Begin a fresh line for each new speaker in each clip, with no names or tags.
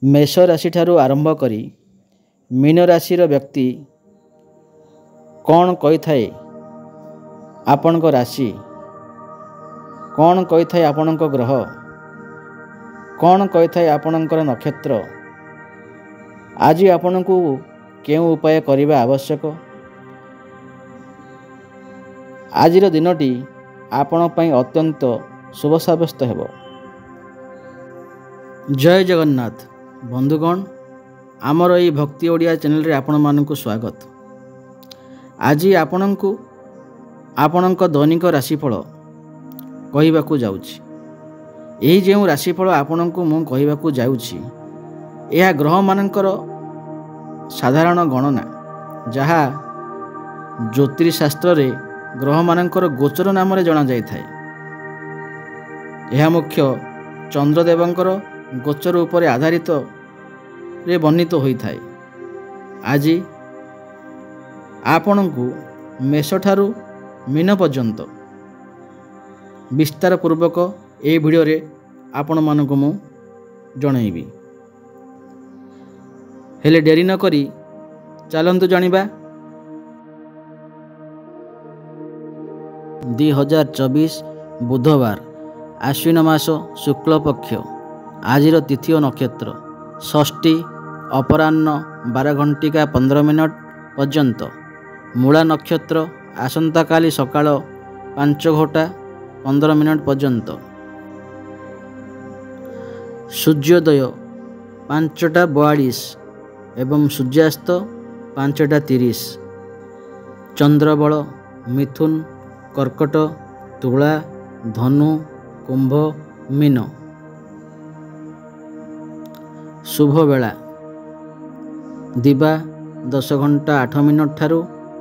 मेष राशि ठारू आरंभ करी मीन राशि व्यक्ति कौन कही थाए आपण राशि, कौन कही थाए आपण ग्रह, कौन कही थाए आपण नक्षत्र, आज आपण को केउ उपाय करने आवश्यक। आज दिनटी आपण पई अत्यंत शुभ साब्यस्त हेब। जय जगन्नाथ बंधुगण, आमर ये भक्ति ओडिया चैनल रे आपण मानकु स्वागत। आज आपणको आपणक दैनिक राशिफल कहवाकू जाउछि। एही जेउ राशिफल आपणको मु कहवाकू जाउछि यह ग्रह मानकर साधारण गणना, जहा ज्योतिषशास्त्र रे ग्रह मानकर गोचर नाम रे जना जाय थाए। यह मुख्य चंद्रदेवंकर गोचर उपरे आधारित रे वर्णित होई थाए। आज आपणको मेष ठारू मीन पर्यंत विस्तार पूर्वक ए वीडियो रे आपण मानकु मु जणाइबी। हेले डेरी न करी चलंतु जानिबा 2024 बुधवार आश्विन मास शुक्ल पक्ष आजिर तिथि और नक्षत्र षष्ठी अपराह्न 12:15 पर्यंत, मूला नक्षत्र आसंता काली सकाळ 5:15 पर्यंत, सूर्योदय 5:42 एवं सूर्यास्त 5:30, चंद्रबल मिथुन कर्कट तुला धनु कुंभ मीन। शुभ बेला दिवा 10:08 ठारू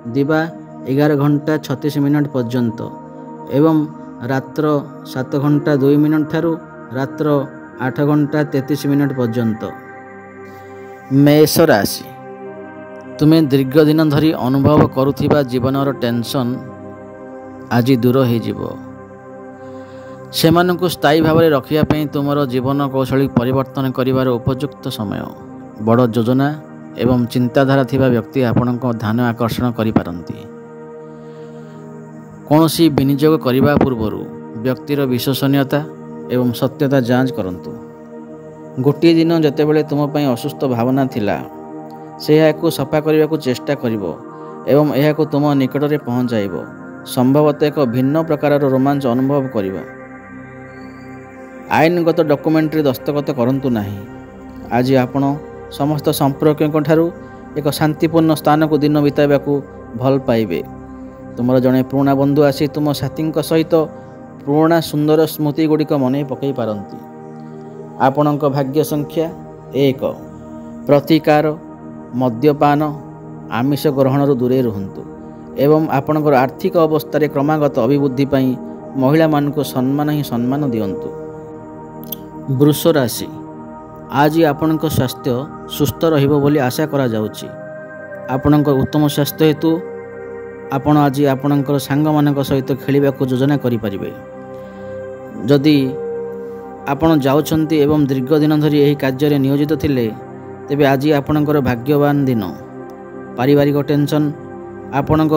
दिवा 11:36 पर्यंत एवं रात्र 7:02 ठारू रात्र 8:33 पर्यंत। मेष राशि, तुम्हें दीर्घ दिन धरी अनुभव करुथिबा जीवनर टेंशन आज दूर हो जिवो। सेमानंकु स्थायी भाव में रखिया पई तुमर जीवन कौशली परिवर्तन करिवार उपयुक्त समय। बड़ योजना एवं चिंताधारा थिबा व्यक्ति आपणको ध्यान आकर्षण करि पारंती। कौनसी विनियोग करिबा पूर्वरु व्यक्तिर विश्वसनीयता एवं सत्यता जांच करंतु। गोटे दिन जतेबेले तुम पई असुस्थ भावना थिला, से याकु सफा करने को चेष्टा करिवो एवं याकु तुम निकट में पहुँचाइब। संभवतः एक भिन्न प्रकार रोमांच अनुभव करिबा। आईनगत डॉक्यूमेंट रे दस्तखत करंतु नाही। आज आपण समस्त संपर्क ठारू एक शांतिपूर्ण स्थान को दिन बिताइबा को भल पाइबे। तुमर जड़े पुराणा बंधु आसी तुम साथी सहित पुराणा सुंदर स्मृति गुड़िक मन पकई पारंती। आपणक भाग्य संख्या 1, प्रतिकार मद्यपान आमिष ग्रहण दूरे रुहंतु एवं आपणकर आर्थिक अवस्था क्रमागत अभिवृद्धि पाई महिला मानक सम्मान ही सम्मान दियंतु। वृष राशि, आज आपणक स्वास्थ्य सुस्थ रहिबो बोली आशा करा जाउछि। आपणक उत्तम स्वास्थ्य हेतु आपण आज आपणकर सांग मानक सहित खेलिबा को योजना करि परिबे। जदि आपण जाउछंती एवं दीर्घ दिन धरी एही कार्य रे नियोजित थिले, तेबे आज आपणकर भाग्यवान दिन। पारिवारिक टेंशन आपणक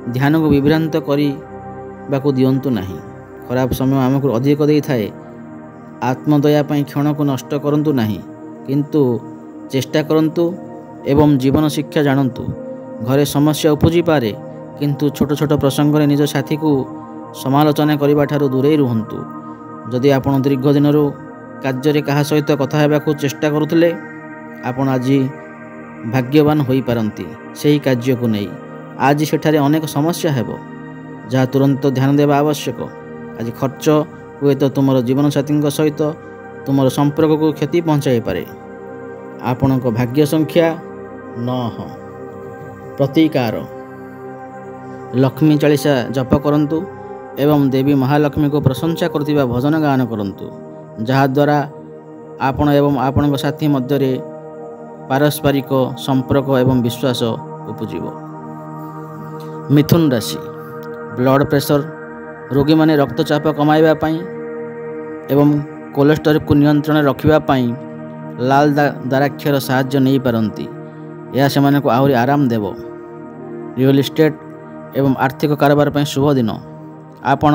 ध्यान को विभ्रांत करने दियंतु नहीं। खराब समय आमको अधिक दे थाए। आत्मदया पई क्षण को नष्ट करंतु नहीं, किंतु चेष्टा करंतु एवं जीवन शिक्षा जानंतु। घरे समस्या उपजी पारे, किंतु छोट छोट प्रसंग रे निज साथी को समालोचना करबा ठारू दूरे रुहंतु। जदि आपण दीर्घ दिन कार्य रे कहा सहित कथा हेबा को चेष्टा करुथिले, आपण आज भाग्यवान होई पारंती। सेही कार्य को नहीं आज सेठारे अनेक समस्या हेबो, जहाँ तुरंत ध्यान देवा आवश्यक। आज खर्च हुए तो तुमर जीवन साथी सहित तुमर संपर्क को क्षति पहुँचाई पारे। आपणक भाग्य संख्या 9, प्रतिकार लक्ष्मी चालीसा जप करंतु एवं देवी महालक्ष्मी को प्रशंसा करथिबा भजन गान करंतु, जहा द्वारा आपण एवं आपणक साथी मध्य पारस्परिक संपर्क एवं विश्वास उपजीव। मिथुन राशि, ब्लड प्रेशर रोगी माने रक्तचाप कमाइबा पाई एवं कोलेस्टेरोल को नियंत्रण रखिबा पाई ଲାଲ ଦାରାକ୍ଷର ସାହାଯ୍ୟ ନେଇପାରନ୍ତି। ଏହା ସେମାନଙ୍କୁ ଆହୁରି ଆରାମ ଦେବ। ରିଅଲ ଇଷ୍ଟେଟ୍ ଏବଂ ଆର୍ଥିକ କାରବାର ପାଇଁ ଶୁଭ ଦିନ। ଆପଣ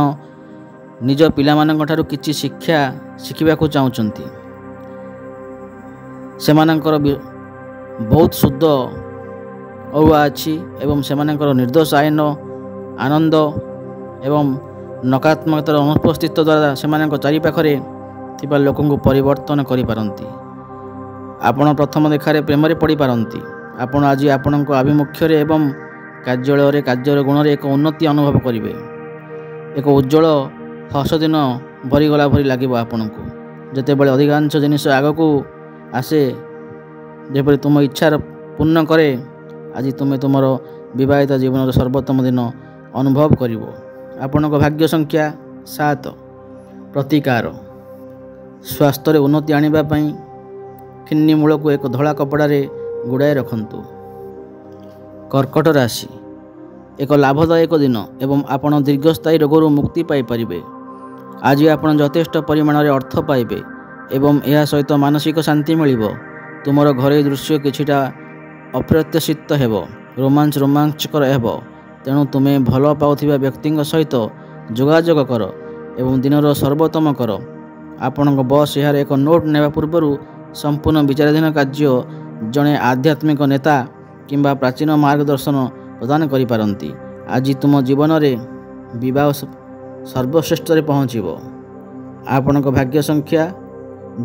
ନିଜ ପିଲାମାନଙ୍କଠାରୁ କିଛି ଶିକ୍ଷା ଶିଖିବାକୁ ଚାହୁଁଛନ୍ତି। ସେମାନଙ୍କର ବହୁତ ଶୁଦ୍ଧ ଅଡ଼ୁଆ ଅଛି ଏବଂ ସେମାନଙ୍କର ନିର୍ଦ୍ଦୋଷ ଆନନ୍ଦ ଏବଂ ନକାରାତ୍ମକତାର ଅନୁପସ୍ଥିତ ଦ୍ୱାରା ସେମାନଙ୍କ ଚାରିପାଖରେ ଥିବା ଲୋକଙ୍କୁ ପରିବର୍ତ୍ତନ କରିପାରନ୍ତି। ଆପଣ ପ୍ରଥମ ଦେଖାରେ ପ୍ରେମରେ ପଡ଼ିପାରନ୍ତି। ଆପଣ ଆଜି ଆପଣଙ୍କ ଆଭିମୁଖ୍ୟରେ ଏବଂ କାର୍ଯ୍ୟାଳୟରେ କାର୍ଯ୍ୟର ଗୁଣରେ ଏକ ଉନ୍ନତି ଅନୁଭବ କରିବେ। ଏକ ଉଜ୍ଜଳ ହସ ଦିନ ଭରିଗଲା ଭଳି ଲାଗିବ ଆପଣଙ୍କୁ, ଯେତେବେଳେ ଅଧିକାଂଶ ଜିନିଷ ଆଗକୁ ଆସେ ଯେପରି ତୁମ ଇଚ୍ଛାର ପୂର୍ଣ୍ଣ କରେ। ଆଜି ତୁମେ ତୁମର ବିବାହିତ ଜୀବନର ସର୍ବୋତ୍ତମ ଦିନ ଅନୁଭବ କରିବ। ଆପଣଙ୍କ ଭାଗ୍ୟ ସଂଖ୍ୟା 7। ପ୍ରତିକାର। ସ୍ୱାସ୍ଥ୍ୟରେ ଉନ୍ନତି ଆଣିବା ପାଇଁ ଖିନ୍ନି ମୂଳକୁ ଏକ ଧଳା କପଡ଼ାରେ ଗୁଡ଼ାଇ ରଖନ୍ତୁ। କର୍କଟ ରାଶି। ଏକ ଲାଭଦାୟକ ଦିନ ଏବଂ ଆପଣ ଦୀର୍ଘସ୍ଥାୟୀ ରୋଗରୁ ମୁକ୍ତି ପାଇପାରିବେ। ଆଜି ଆପଣ ଯଥେଷ୍ଟ ପରିମାଣରେ ଅର୍ଥ ପାଇବେ ଏବଂ ଏହା ସହିତ ମାନସିକ ଶାନ୍ତି ମିଳିବ। ତୁମର ଘରୋଇ ଦୃଶ୍ୟ କିଛିଟା ଅପ୍ରତ୍ୟାଶିତ ହେବ। ରୋମାଞ୍ଚକର ହେବ, ତେଣୁ ତୁମେ ଭଲ ପାଉଥିବା ବ୍ୟକ୍ତିଙ୍କ ସହିତ ଯୋଗାଯୋଗ କର ଏବଂ ଦିନର ସର୍ବୋତ୍ତମ କର। ଆପଣଙ୍କ ବସ୍ ଏହାର ଏକ ନୋଟ୍ ନେବା ପୂର୍ବରୁ ସମ୍ପୂର୍ଣ୍ଣ ବିଚାରାଧୀନ କାର୍ଯ୍ୟ ଜଣେ ଆଧ୍ୟାତ୍ମିକ ନେତା କିମ୍ବା ପ୍ରାଚୀନ ମାର୍ଗଦର୍ଶନ ପ୍ରଦାନ କରିପାରନ୍ତି। ଆଜି ତୁମ ଜୀବନରେ ବିବାହ ସର୍ବଶ୍ରେଷ୍ଠରେ ପହଞ୍ଚିବ। ଆପଣଙ୍କ ଭାଗ୍ୟ ସଂଖ୍ୟା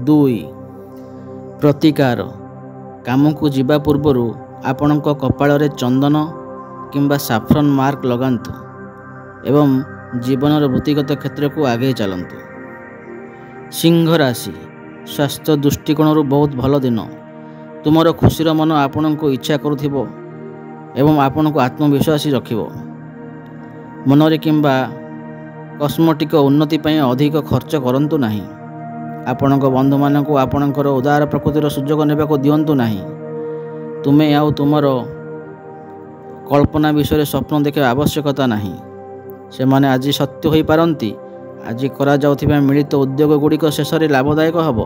2। ପ୍ରତିକାର। କାମକୁ ଯିବା ପୂର୍ବରୁ ଆପଣଙ୍କ କପାଳରେ ଚନ୍ଦନ କିମ୍ବା ସାଫ୍ରନ୍ ମାର୍କ ଲଗାନ୍ତୁ ଏବଂ ଜୀବନର ବୃତ୍ତିଗତ କ୍ଷେତ୍ରକୁ ଆଗେଇ ଚାଲନ୍ତୁ। ସିଂହ ରାଶି। ସ୍ୱାସ୍ଥ୍ୟ ଦୃଷ୍ଟିକୋଣରୁ ବହୁତ ଭଲ ଦିନ। ତୁମର ଖୁସିର ମନ ଆପଣଙ୍କୁ ଇଚ୍ଛା କରୁଥିବ ଏବଂ ଆପଣଙ୍କୁ ଆତ୍ମବିଶ୍ୱାସୀ ରଖିବ। ମନରେ କିମ୍ବା କସ୍ମେଟିକ୍ ଉନ୍ନତି ପାଇଁ ଅଧିକ ଖର୍ଚ୍ଚ କରନ୍ତୁ ନାହିଁ। ଆପଣଙ୍କ ବନ୍ଧୁମାନଙ୍କୁ ଆପଣଙ୍କର ଉଦାର ପ୍ରକୃତିର ସୁଯୋଗ ନେବାକୁ ଦିଅନ୍ତୁ ନାହିଁ। ତୁମେ ଆଉ ତୁମର କଳ୍ପନା ବିଷୟରେ ସ୍ୱପ୍ନ ଦେଖିବା ଆବଶ୍ୟକତା ନାହିଁ। ସେମାନେ ଆଜି ସତ୍ୟ ହୋଇପାରନ୍ତି। ଆଜି କରାଯାଉଥିବା ମିଳିତ ଉଦ୍ୟୋଗ ଗୁଡ଼ିକ ଶେଷରେ ଲାଭଦାୟକ ହେବ,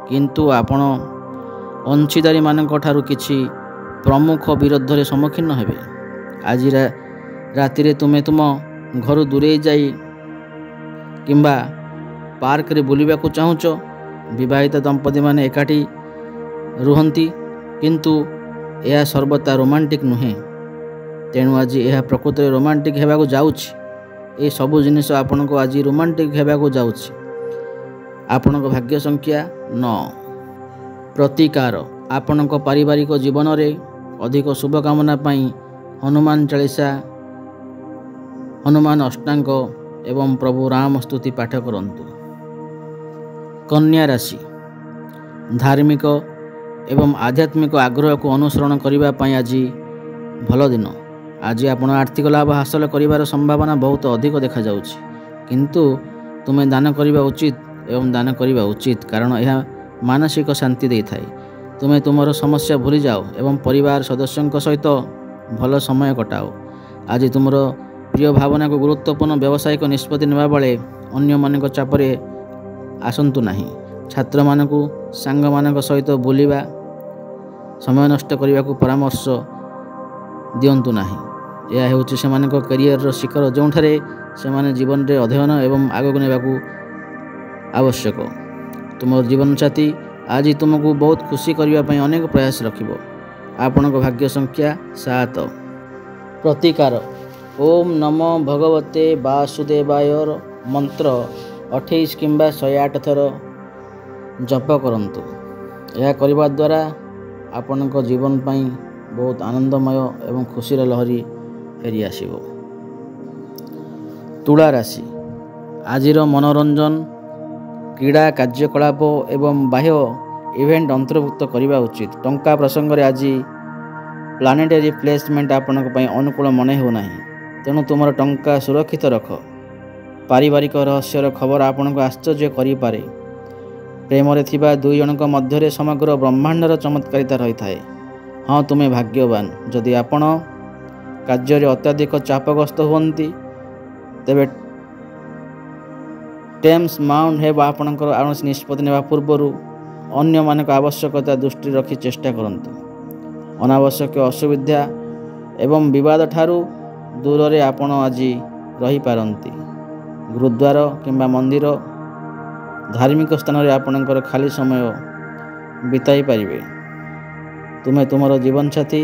କିନ୍ତୁ ଆପଣ ଅଂଶୀଦାରୀମାନଙ୍କ ଠାରୁ କିଛି ପ୍ରମୁଖ ବିରୋଧରେ ସମ୍ମୁଖୀନ ହେବେ। ଆଜି ରାତିରେ ତୁମେ ତୁମ ଘରୁ ଦୂରେଇ ଯାଇ କିମ୍ବା ପାର୍କରେ ବୁଲିବାକୁ ଚାହୁଁଛ। ବିବାହିତ ଦମ୍ପତିମାନେ ଏକାଠି ରୁହନ୍ତି, କିନ୍ତୁ ଏହା ସର୍ବଦା ରୋମାଣ୍ଟିକ୍ ନୁହେଁ। ତେଣୁ ଆଜି ଏହା ପ୍ରକୃତରେ ରୋମାଣ୍ଟିକ୍ ହେବାକୁ ଯାଉଛି। ଏହି ସବୁ ଜିନିଷ ଆପଣଙ୍କୁ ଆଜି ରୋମାଣ୍ଟିକ୍ ହେବାକୁ ଯାଉଛି। ଆପଣଙ୍କ ଭାଗ୍ୟ ସଂଖ୍ୟା 9। ପ୍ରତିକାର। ଆପଣଙ୍କ ପାରିବାରିକ ଜୀବନରେ ଅଧିକ ଶୁଭକାମନା ପାଇଁ ହନୁମାନ ଚାଳିଶା, ହନୁମାନ ଅଷ୍ଟାଙ୍ଗ ଏବଂ ପ୍ରଭୁ ରାମ ସ୍ତୁତି ପାଠ କରନ୍ତୁ। କନ୍ୟା ରାଶି। ଧାର୍ମିକ ଏବଂ ଆଧ୍ୟାତ୍ମିକ ଆଗ୍ରହକୁ ଅନୁସରଣ କରିବା ପାଇଁ ଆଜି ଭଲ ଦିନ। ଆଜି ଆପଣ ଆର୍ଥିକ ଲାଭ ହାସଲ କରିବାର ସମ୍ଭାବନା ବହୁତ ଅଧିକ ଦେଖାଯାଉଛି, କିନ୍ତୁ ତୁମେ ଦାନ କରିବା ଉଚିତ କାରଣ ଏହା ମାନସିକ ଶାନ୍ତି ଦେଇଥାଏ। ତୁମେ ତୁମର ସମସ୍ୟା ଭୁଲିଯାଅ ଏବଂ ପରିବାର ସଦସ୍ୟଙ୍କ ସହିତ ଭଲ ସମୟ କଟାଅ। ଆଜି ତୁମର ପ୍ରିୟ ଭାବନାକୁ ଗୁରୁତ୍ୱପୂର୍ଣ୍ଣ ବ୍ୟବସାୟିକ ନିଷ୍ପତ୍ତି ନେବାବେଳେ ଅନ୍ୟମାନଙ୍କ ଚାପରେ ଆସନ୍ତୁ ନାହିଁ। ଛାତ୍ରମାନଙ୍କୁ ସାଙ୍ଗମାନଙ୍କ ସହିତ ବୁଲିବା ସମୟ ନଷ୍ଟ କରିବାକୁ ପରାମର୍ଶ ଦିଅନ୍ତୁ ନାହିଁ। ଏହା ହେଉଛି ସେମାନଙ୍କ କ୍ୟାରିୟରର ଶିଖର, ଯେଉଁଠାରେ ସେମାନେ ଜୀବନରେ ଅଧ୍ୟୟନ ଏବଂ ଆଗକୁ ନେବାକୁ ଆବଶ୍ୟକ। ତୁମର ଜୀବନସାଥୀ ଆଜି ତୁମକୁ ବହୁତ ଖୁସି କରିବା ପାଇଁ ଅନେକ ପ୍ରୟାସ ରଖିବ। ଆପଣଙ୍କ ଭାଗ୍ୟ ସଂଖ୍ୟା 7। ପ୍ରତିକାର। ଓମ୍ ନମୋ ଭଗବତେ ବାସୁଦେବାୟର ମନ୍ତ୍ର 28 କିମ୍ବା 108 ଥର ଜପ କରନ୍ତୁ। ଏହା କରିବା ଦ୍ୱାରା ଆପଣଙ୍କ ଜୀବନ ପାଇଁ ବହୁତ ଆନନ୍ଦମୟ ଏବଂ ଖୁସିର ଲହରୀ ଫେରିଆସିବ। ତୁଳା ରାଶି। ଆଜିର ମନୋରଞ୍ଜନ, କ୍ରୀଡ଼ା କାର୍ଯ୍ୟକଳାପ ଏବଂ ବାହ୍ୟ ଇଭେଣ୍ଟ ଅନ୍ତର୍ଭୁକ୍ତ କରିବା ଉଚିତ। ଟଙ୍କା ପ୍ରସଙ୍ଗରେ ଆଜି ପ୍ଲାନେଟାରୀ ପ୍ଲେସମେଣ୍ଟ ଆପଣଙ୍କ ପାଇଁ ଅନୁକୂଳ ମନେ ହେଉନାହିଁ, ତେଣୁ ତୁମର ଟଙ୍କା ସୁରକ୍ଷିତ ରଖ। ପାରିବାରିକ ରହସ୍ୟର ଖବର ଆପଣଙ୍କୁ ଆଶ୍ଚର୍ଯ୍ୟ କରିପାରେ। ପ୍ରେମରେ ଥିବା ଦୁଇ ଜଣଙ୍କ ମଧ୍ୟରେ ସମଗ୍ର ବ୍ରହ୍ମାଣ୍ଡର ଚମତ୍କାରିତା ରହିଥାଏ। ହଁ, ତୁମେ ଭାଗ୍ୟବାନ। ଯଦି ଆପଣ କାର୍ଯ୍ୟରେ ଅତ୍ୟଧିକ ଚାପଗ୍ରସ୍ତ ହୁଅନ୍ତି, ତେବେ ଟେମ୍ସ ମାଉଣ୍ଟ ହେବ ଆପଣଙ୍କର କୌଣସି ନିଷ୍ପତ୍ତି ନେବା ପୂର୍ବରୁ ଅନ୍ୟମାନଙ୍କ ଆବଶ୍ୟକତା ଦୃଷ୍ଟି ରଖି ଚେଷ୍ଟା କରନ୍ତୁ। ଅନାବଶ୍ୟକ ଅସୁବିଧା ଏବଂ ବିବାଦ ଠାରୁ ଦୂରରେ ଆପଣ ଆଜି ରହିପାରନ୍ତି। ଗୁରୁଦ୍ୱାର କିମ୍ବା ମନ୍ଦିର ଧାର୍ମିକ ସ୍ଥାନରେ ଆପଣଙ୍କର ଖାଲି ସମୟ ବିତାଇ ପାରିବେ। ତୁମେ ତୁମର ଜୀବନସାଥୀ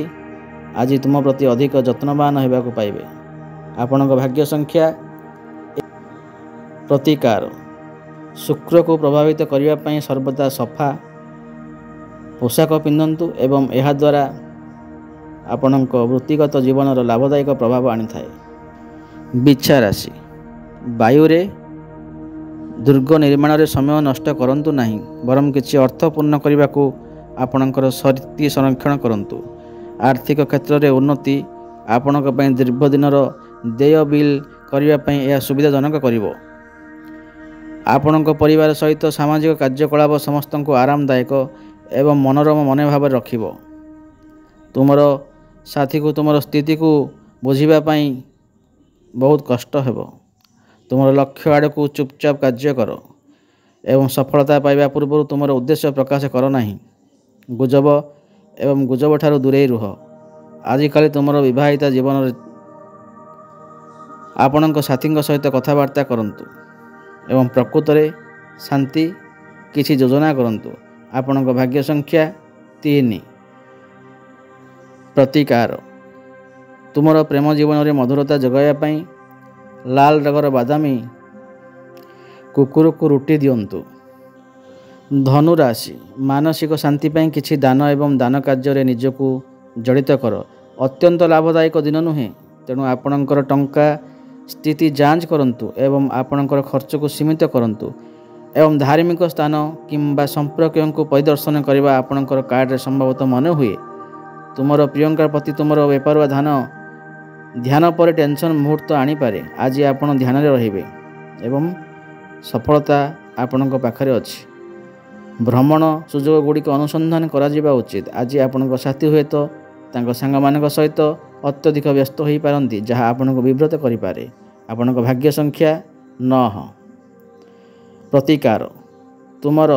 ଆଜି ତୁମ ପ୍ରତି ଅଧିକ ଯତ୍ନବାନ ହେବାକୁ ପାଇବେ। ଆପଣଙ୍କ ଭାଗ୍ୟ ସଂଖ୍ୟା ପ୍ରତିକାର ଶୁକ୍ରକୁ ପ୍ରଭାବିତ କରିବା ପାଇଁ ସର୍ବଦା ସଫା ପୋଷାକ ପିନ୍ଧନ୍ତୁ ଏବଂ ଏହାଦ୍ୱାରା ଆପଣଙ୍କ ବୃତ୍ତିଗତ ଜୀବନର ଲାଭଦାୟକ ପ୍ରଭାବ ଆଣିଥାଏ। ବିଛା ରାଶି ବାୟୁରେ ଦୁର୍ଗ ନିର୍ମାଣରେ ସମୟ ନଷ୍ଟ କରନ୍ତୁ ନାହିଁ, ବରଂ କିଛି ଅର୍ଥ ପୂର୍ଣ୍ଣ କରିବାକୁ ଆପଣଙ୍କର ଶକ୍ତି ସଂରକ୍ଷଣ କରନ୍ତୁ। ଆର୍ଥିକ କ୍ଷେତ୍ରରେ ଉନ୍ନତି ଆପଣଙ୍କ ପାଇଁ ଦୀର୍ଘ ଦିନର ଦେୟ ବିଲ୍ କରିବା ପାଇଁ ଏହା ସୁବିଧାଜନକ କରିବ। ଆପଣଙ୍କ ପରିବାର ସହିତ ସାମାଜିକ କାର୍ଯ୍ୟକଳାପ ସମସ୍ତଙ୍କୁ ଆରାମଦାୟକ ଏବଂ ମନୋରମ ମନୋଭାବରେ ରଖିବ। ତୁମର ସାଥୀକୁ ତୁମର ସ୍ଥିତିକୁ ବୁଝିବା ପାଇଁ ବହୁତ କଷ୍ଟ ହେବ। ତୁମର ଲକ୍ଷ୍ୟ ଆଡ଼କୁ ଚୁପଚାପ କାର୍ଯ୍ୟ କର ଏବଂ ସଫଳତା ପାଇବା ପୂର୍ବରୁ ତୁମର ଉଦ୍ଦେଶ୍ୟ ପ୍ରକାଶ କର ନାହିଁ। ଗୁଜବ ଏବଂ ଗୁଜବ ଠାରୁ ଦୂରେଇ ରୁହ। ଆଜିକାଲି ତୁମର ବିବାହିତା ଜୀବନରେ ଆପଣଙ୍କ ସାଥୀଙ୍କ ସହିତ କଥାବାର୍ତ୍ତା କରନ୍ତୁ ଏବଂ ପ୍ରକୃତରେ ଶାନ୍ତି କିଛି ଯୋଜନା କରନ୍ତୁ। ଆପଣଙ୍କ ଭାଗ୍ୟ ସଂଖ୍ୟା 3। ପ୍ରତିକାର ତୁମର ପ୍ରେମ ଜୀବନରେ ମଧୁରତା ଯୋଗାଇବା ପାଇଁ ଲାଲ ରଙ୍ଗର ବାଦାମୀ କୁକୁରକୁ ରୁଟି ଦିଅନ୍ତୁ। ଧନୁ ରାଶି ମାନସିକ ଶାନ୍ତି ପାଇଁ କିଛି ଦାନ ଏବଂ ଦାନ କାର୍ଯ୍ୟରେ ନିଜକୁ ଜଡ଼ିତ କର। ଅତ୍ୟନ୍ତ ଲାଭଦାୟକ ଦିନ ନୁହେଁ, ତେଣୁ ଆପଣଙ୍କର ଟଙ୍କା ସ୍ଥିତି ଯାଞ୍ଚ କରନ୍ତୁ ଏବଂ ଆପଣଙ୍କର ଖର୍ଚ୍ଚକୁ ସୀମିତ କରନ୍ତୁ ଏବଂ ଧାର୍ମିକ ସ୍ଥାନ କିମ୍ବା ସମ୍ପର୍କୀୟଙ୍କୁ ପରିଦର୍ଶନ କରିବା ଆପଣଙ୍କର କାର୍ଡରେ ସମ୍ଭବତଃ ମନେ ହୁଏ। ତୁମର ପ୍ରିୟଙ୍କା ପ୍ରତି ତୁମର ବେପରୁଆ ଧ୍ୟାନ ପରେ ଟେନସନ୍ ମୁହୂର୍ତ୍ତ ଆଣିପାରେ। ଆଜି ଆପଣ ଧ୍ୟାନରେ ରହିବେ ଏବଂ ସଫଳତା ଆପଣଙ୍କ ପାଖରେ ଅଛି। ଭ୍ରମଣ ସୁଯୋଗ ଗୁଡ଼ିକ ଅନୁସନ୍ଧାନ କରାଯିବା ଉଚିତ। ଆଜି ଆପଣଙ୍କ ସାଥୀ ହୁଏତ ତାଙ୍କ ସାଙ୍ଗମାନଙ୍କ ସହିତ ଅତ୍ୟଧିକ ବ୍ୟସ୍ତ ହୋଇପାରନ୍ତି, ଯାହା ଆପଣଙ୍କୁ ବିବ୍ରତ କରିପାରେ। ଆପଣଙ୍କ ଭାଗ୍ୟ ସଂଖ୍ୟା 9। ପ୍ରତିକାର ତୁମର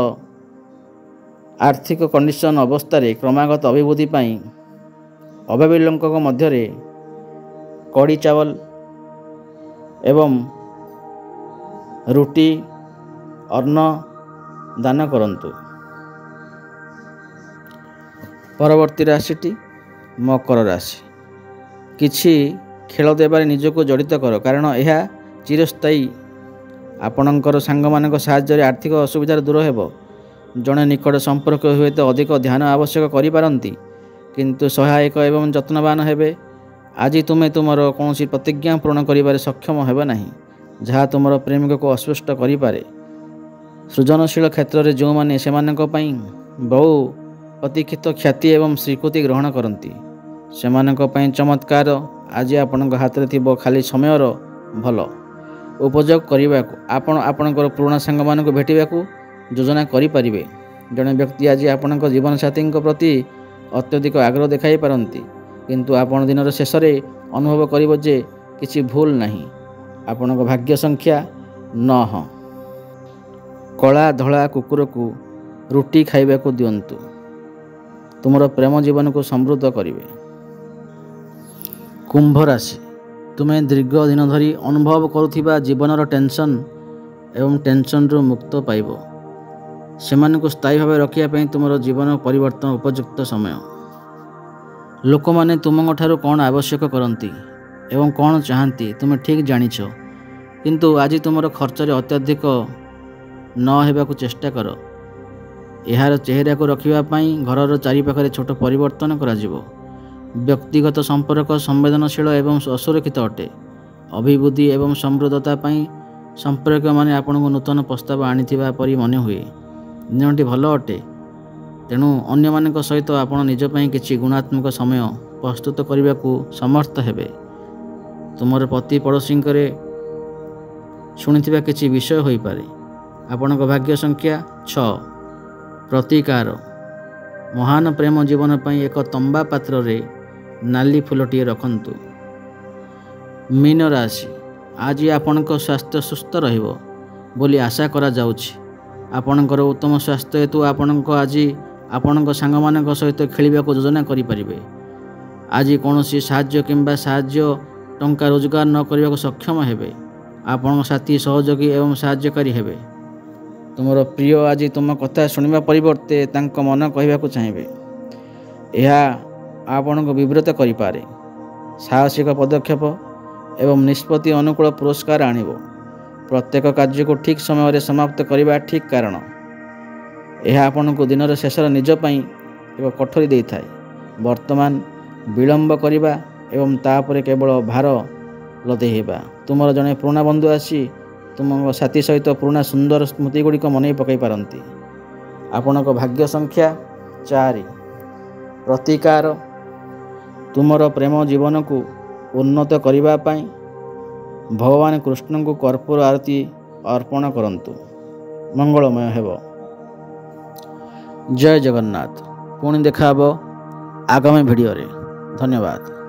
ଆର୍ଥିକ କଣ୍ଡିସନ ଅବସ୍ଥାରେ କ୍ରମାଗତ ଅଭିବୃଦ୍ଧି ପାଇଁ ଅଭାବୀ ଲୋକଙ୍କ ମଧ୍ୟରେ କଡ଼ି ଚାवल ଏବଂ ରୁଟି ଅନ୍ନ ଦାନ କରନ୍ତୁ। ପରବର୍ତ୍ତୀ ରାଶିଟି ମକର ରାଶି। କିଛି ଖେଳ ଦେବାରେ ନିଜକୁ ଜଡ଼ିତ କର, କାରଣ ଏହା ଚିରସ୍ଥାୟୀ। ଆପଣଙ୍କର ସାଙ୍ଗମାନଙ୍କ ସାହାଯ୍ୟରେ ଆର୍ଥିକ ଅସୁବିଧାରୁ ଦୂର ହେବ। ଜଣେ ନିକଟ ସମ୍ପର୍କ ହୁଏତ ଅଧିକ ଧ୍ୟାନ ଆବଶ୍ୟକ କରିପାରନ୍ତି, କିନ୍ତୁ ସହାୟକ ଏବଂ ଯତ୍ନବାନ ହେବେ। ଆଜି ତୁମେ ତୁମର କୌଣସି ପ୍ରତିଜ୍ଞା ପୂରଣ କରିବାରେ ସକ୍ଷମ ହେବ ନାହିଁ, ଯାହା ତୁମର ପ୍ରେମିକକୁ ଅସନ୍ତୁଷ୍ଟ କରିପାରେ। ସୃଜନଶୀଳ କ୍ଷେତ୍ରରେ ଯେଉଁମାନେ ସେମାନଙ୍କ ପାଇଁ ବହୁ ପ୍ରତୀକ୍ଷିତ ଖ୍ୟାତି ଏବଂ ସ୍ୱୀକୃତି ଗ୍ରହଣ କରନ୍ତି, ସେମାନଙ୍କ ପାଇଁ ଚମତ୍କାର। ଆଜି ଆପଣଙ୍କ ହାତରେ ଥିବା ଖାଲି ସମୟର ଭଲ ଉପଯୋଗ କରିବାକୁ ଆପଣ ଆପଣଙ୍କର ପୁରୁଣା ସାଙ୍ଗମାନଙ୍କୁ ଭେଟିବାକୁ ଯୋଜନା କରିପାରିବେ। ଜଣେ ବ୍ୟକ୍ତି ଆଜି ଆପଣଙ୍କ ଜୀବନସାଥୀଙ୍କ ପ୍ରତି ଅତ୍ୟଧିକ ଆଗ୍ରହ ଦେଖାଇ ପାରନ୍ତି, କିନ୍ତୁ ଆପଣ ଦିନର ଶେଷରେ ଅନୁଭବ କରିବ ଯେ କିଛି ଭୁଲ ନାହିଁ। ଆପଣଙ୍କ ଭାଗ୍ୟ ସଂଖ୍ୟା 9। କଳା ଧଳା କୁକୁରକୁ ରୁଟି ଖାଇବାକୁ ଦିଅନ୍ତୁ। ତୁମର ପ୍ରେମ ଜୀବନକୁ ସମୃଦ୍ଧ କରିବେ। କୁମ୍ଭ ରାଶି ତୁମେ ଦୀର୍ଘ ଦିନ ଧରି ଅନୁଭବ କରୁଥିବା ଜୀବନର ଟେନସନ୍ରୁ ମୁକ୍ତ ପାଇବ। ସେମାନଙ୍କୁ ସ୍ଥାୟୀ ଭାବେ ରଖିବା ପାଇଁ ତୁମର ଜୀବନ ପରିବର୍ତ୍ତନ ଉପଯୁକ୍ତ ସମୟ। ଲୋକମାନେ ତୁମଙ୍କଠାରୁ କ'ଣ ଆବଶ୍ୟକ କରନ୍ତି ଏବଂ କ'ଣ ଚାହାନ୍ତି ତୁମେ ଠିକ୍ ଜାଣିଛ, କିନ୍ତୁ ଆଜି ତୁମର ଖର୍ଚ୍ଚରେ ଅତ୍ୟଧିକ ନ ହେବାକୁ ଚେଷ୍ଟା କର। ଏହାର ଚେହେରାକୁ ରଖିବା ପାଇଁ ଘରର ଚାରିପାଖରେ ଛୋଟ ପରିବର୍ତ୍ତନ କରାଯିବ। ବ୍ୟକ୍ତିଗତ ସମ୍ପର୍କ ସମ୍ବେଦନଶୀଳ ଏବଂ ଅସୁରକ୍ଷିତ ଅଟେ। ଅଭିବୃଦ୍ଧି ଏବଂ ସମୃଦ୍ଧତା ପାଇଁ ସମ୍ପର୍କୀୟମାନେ ଆପଣଙ୍କୁ ନୂତନ ପ୍ରସ୍ତାବ ଆଣିଥିବା ପରି ମନେ ହୁଏ। ଦିନଟି ଭଲ ଅଟେ, ତେଣୁ ଅନ୍ୟମାନଙ୍କ ସହିତ ଆପଣ ନିଜ ପାଇଁ କିଛି ଗୁଣାତ୍ମକ ସମୟ ପ୍ରସ୍ତୁତ କରିବାକୁ ସମର୍ଥ ହେବେ। ତୁମର ପତି ପଡ଼ୋଶୀଙ୍କରେ ଶୁଣିଥିବା କିଛି ବିଷୟ ହୋଇପାରେ। ଆପଣଙ୍କ ଭାଗ୍ୟ ସଂଖ୍ୟା 6। ପ୍ରତିକାର ମହାନ ପ୍ରେମ ଜୀବନ ପାଇଁ ଏକ ତମ୍ବା ପାତ୍ରରେ ନାଲି ଫୁଲଟିଏ ରଖନ୍ତୁ। ମୀନ ରାଶି ଆଜି ଆପଣଙ୍କ ସ୍ୱାସ୍ଥ୍ୟ ସୁସ୍ଥ ରହିବ ବୋଲି ଆଶା କରାଯାଉଛି। ଆପଣଙ୍କର ଉତ୍ତମ ସ୍ୱାସ୍ଥ୍ୟ ହେତୁ ଆଜି ଆପଣଙ୍କ ସାଙ୍ଗମାନଙ୍କ ସହିତ ଖେଳିବାକୁ ଯୋଜନା କରିପାରିବେ। ଆଜି କୌଣସି ସାହାଯ୍ୟ ଟଙ୍କା ରୋଜଗାର ନ କରିବାକୁ ସକ୍ଷମ ହେବେ। ଆପଣଙ୍କ ସାଥୀ ସହଯୋଗୀ ଏବଂ ସାହାଯ୍ୟକାରୀ ହେବେ। ତୁମର ପ୍ରିୟ ଆଜି ତୁମ କଥା ଶୁଣିବା ପରିବର୍ତ୍ତେ ତାଙ୍କ ମନ କହିବାକୁ ଚାହିଁବେ। ଏହା ଆପଣଙ୍କୁ ବିବ୍ରତ କରିପାରେ। ସାହସିକ ପଦକ୍ଷେପ ଏବଂ ନିଷ୍ପତ୍ତି ଅନୁକୂଳ ପୁରସ୍କାର ଆଣିବ। ପ୍ରତ୍ୟେକ କାର୍ଯ୍ୟକୁ ଠିକ୍ ସମୟରେ ସମାପ୍ତ କରିବା ଠିକ୍ କାରଣ। ଏହା ଆପଣଙ୍କୁ ଦିନର ଶେଷର ନିଜ ପାଇଁ ଏକ କୋଠରୀ ଦେଇଥାଏ। ବର୍ତ୍ତମାନ ବିଳମ୍ବ କରିବା ଏବଂ ତାପରେ କେବଳ ଭାର ଲଦେଇ ହେବା। ତୁମର ଜଣେ ପୁରୁଣା ବନ୍ଧୁ ଆସି ତୁମ ସାଥୀ ସହିତ ପୁରୁଣା ସୁନ୍ଦର ସ୍ମୃତି ଗୁଡ଼ିକ ମନେ ପକାଇ ପାରନ୍ତି। ଆପଣଙ୍କ ଭାଗ୍ୟ ସଂଖ୍ୟା 4। ପ୍ରତିକାର। ତୁମର ପ୍ରେମ ଜୀବନକୁ ଉନ୍ନତ କରିବା ପାଇଁ ଭଗବାନ କୃଷ୍ଣଙ୍କୁ କର୍ପୂର ଆରତି ଅର୍ପଣ କରନ୍ତୁ। ମଙ୍ଗଳମୟ ହେବ। ଜୟ ଜଗନ୍ନାଥ। ପୁଣି ଦେଖା ହେବ ଆଗାମୀ ଭିଡ଼ିଓରେ। ଧନ୍ୟବାଦ।